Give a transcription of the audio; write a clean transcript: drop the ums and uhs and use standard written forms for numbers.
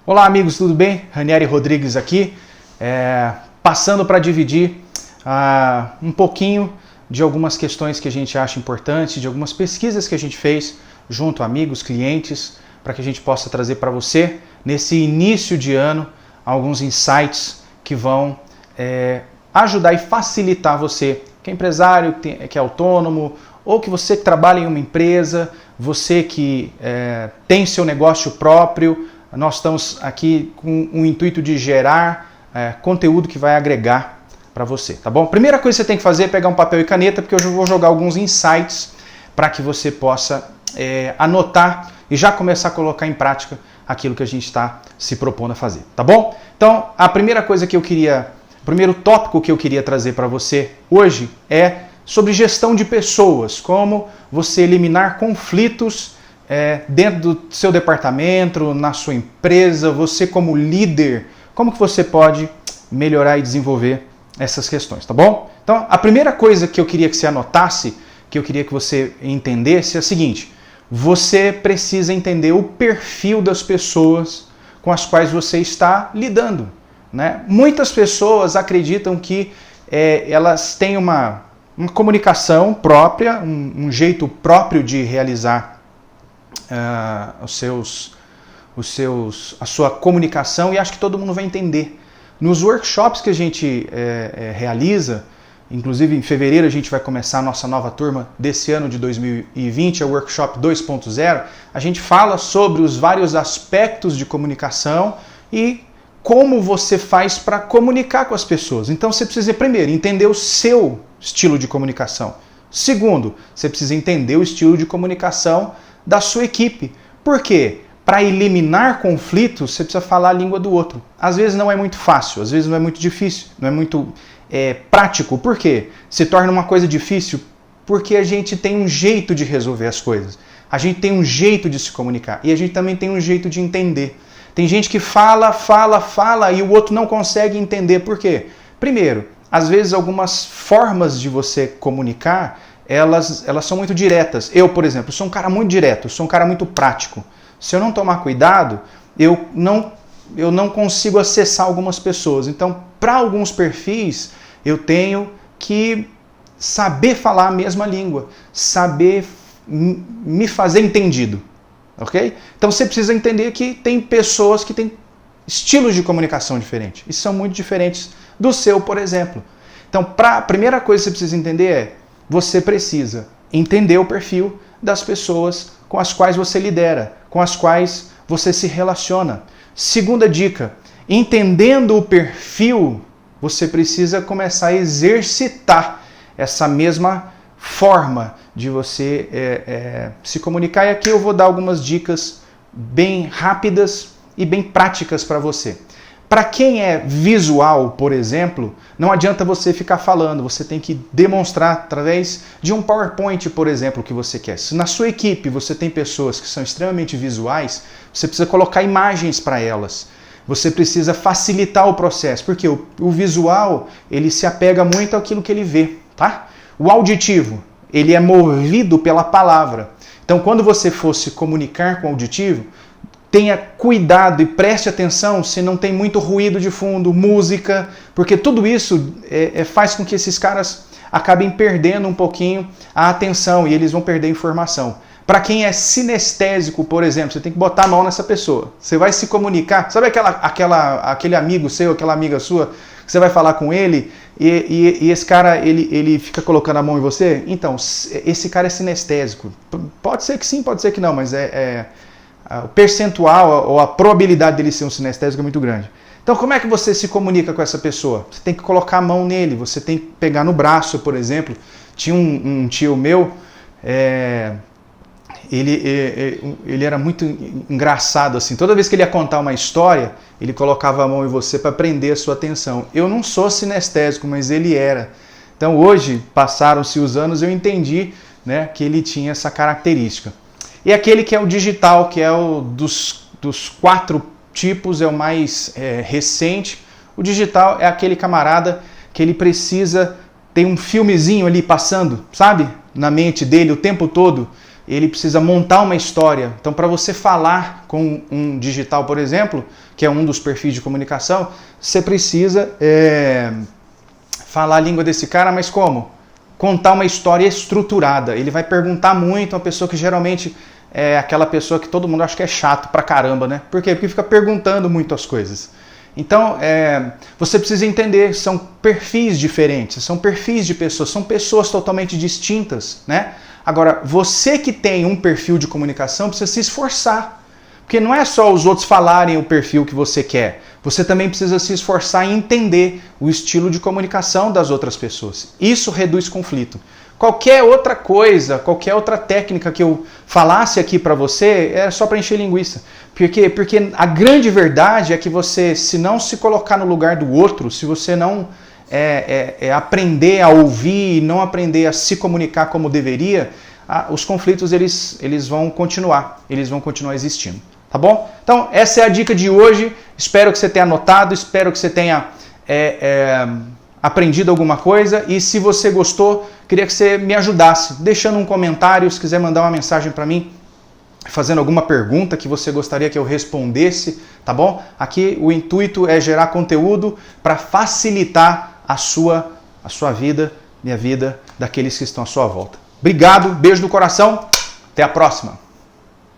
Olá amigos, tudo bem? Ranieri Rodrigues aqui, passando para dividir um pouquinho de algumas questões que a gente acha importantes, de algumas pesquisas que a gente fez junto a amigos, clientes, para que a gente possa trazer para você, nesse início de ano, alguns insights que vão ajudar e facilitar você, que é empresário, que é autônomo, ou que você que trabalha em uma empresa, você que tem seu negócio próprio. Nós estamos aqui com o intuito de gerar conteúdo que vai agregar para você, tá bom? Primeira coisa que você tem que fazer é pegar um papel e caneta, porque eu vou jogar alguns insights para que você possa anotar e já começar a colocar em prática aquilo que a gente está se propondo a fazer, tá bom? Então, a primeira coisa que eu queria, o primeiro tópico que eu queria trazer para você hoje é sobre gestão de pessoas, como você eliminar conflitos dentro do seu departamento, na sua empresa, você como líder, como que você pode melhorar e desenvolver essas questões, tá bom? Então, a primeira coisa que eu queria que você anotasse, que eu queria que você entendesse é a seguinte: você precisa entender o perfil das pessoas com as quais você está lidando, né? Muitas pessoas acreditam que elas têm uma comunicação própria, um jeito próprio de realizar a sua comunicação, e acho que todo mundo vai entender. Nos workshops que a gente realiza, inclusive em fevereiro a gente vai começar a nossa nova turma desse ano de 2020, é o Workshop 2.0, a gente fala sobre os vários aspectos de comunicação e como você faz para comunicar com as pessoas. Então você precisa, primeiro, entender o seu estilo de comunicação. Segundo, você precisa entender o estilo de comunicação da sua equipe. Por quê? Para eliminar conflitos, você precisa falar a língua do outro. Às vezes não é muito fácil, às vezes não é muito difícil, não é muito prático. Por quê? Se torna uma coisa difícil porque a gente tem um jeito de resolver as coisas. A gente tem um jeito de se comunicar e a gente também tem um jeito de entender. Tem gente que fala e o outro não consegue entender. Por quê? Primeiro, às vezes algumas formas de você comunicar, elas são muito diretas. Eu, por exemplo, sou um cara muito direto, sou um cara muito prático. Se eu não tomar cuidado, eu não consigo acessar algumas pessoas. Então, para alguns perfis, eu tenho que saber falar a mesma língua, saber me fazer entendido. Ok? Então você precisa entender que tem pessoas que têm estilos de comunicação diferentes e são muito diferentes do seu, por exemplo. Então, a primeira coisa que você precisa entender é: você precisa entender o perfil das pessoas com as quais você lidera, com as quais você se relaciona. Segunda dica: entendendo o perfil, você precisa começar a exercitar essa mesma forma de você se comunicar. E aqui eu vou dar algumas dicas bem rápidas e bem práticas para você. Para quem é visual, por exemplo, não adianta você ficar falando, você tem que demonstrar através de um PowerPoint, por exemplo, o que você quer. Se na sua equipe você tem pessoas que são extremamente visuais, você precisa colocar imagens para elas. Você precisa facilitar o processo, porque o visual, ele se apega muito àquilo que ele vê, tá? O auditivo, ele é movido pela palavra. Então, quando você for se comunicar com o auditivo, tenha cuidado e preste atenção se não tem muito ruído de fundo, música, porque tudo isso faz com que esses caras acabem perdendo um pouquinho a atenção e eles vão perder a informação. Para quem é sinestésico, por exemplo, você tem que botar a mão nessa pessoa. Você vai se comunicar, sabe aquele amigo seu, aquela amiga sua, que você vai falar com ele e esse cara ele fica colocando a mão em você? Então, esse cara é sinestésico. Pode ser que sim, pode ser que não, mas o percentual ou a probabilidade dele ser um sinestésico é muito grande. Então, como é que você se comunica com essa pessoa? Você tem que colocar a mão nele, você tem que pegar no braço, por exemplo. Tinha um tio meu, ele era muito engraçado assim. Toda vez que ele ia contar uma história, ele colocava a mão em você para prender a sua atenção. Eu não sou sinestésico, mas ele era. Então, hoje, passaram-se os anos, eu entendi, né, que ele tinha essa característica. E aquele que é o digital, que é o dos 4 tipos, é o mais recente. O digital é aquele camarada que ele precisa ter um filmezinho ali passando, sabe? Na mente dele o tempo todo. ele precisa montar uma história. Então, para você falar com um digital, por exemplo, que é um dos perfis de comunicação, você precisa falar a língua desse cara, mas como? Contar uma história estruturada. Ele vai perguntar muito, uma pessoa que geralmente é aquela pessoa que todo mundo acha que é chato pra caramba, né? Por quê? Porque fica perguntando muito as coisas. Então, você precisa entender, são perfis diferentes, são perfis de pessoas, são pessoas totalmente distintas, né? Agora, você que tem um perfil de comunicação precisa se esforçar. Porque não é só os outros falarem o perfil que você quer. Você também precisa se esforçar em entender o estilo de comunicação das outras pessoas. Isso reduz conflito. Qualquer outra coisa, qualquer outra técnica que eu falasse aqui para você, é só para encher linguiça. Porque a grande verdade é que você, se não se colocar no lugar do outro, se você não aprender a ouvir, não aprender a se comunicar como deveria, os conflitos eles vão continuar existindo. Tá bom? Então, essa é a dica de hoje. Espero que você tenha anotado, espero que você tenha aprendido alguma coisa. E se você gostou, queria que você me ajudasse, deixando um comentário, se quiser mandar uma mensagem para mim, fazendo alguma pergunta que você gostaria que eu respondesse, tá bom? Aqui o intuito é gerar conteúdo para facilitar a sua vida, minha vida, daqueles que estão à sua volta. Obrigado, beijo no coração, até a próxima!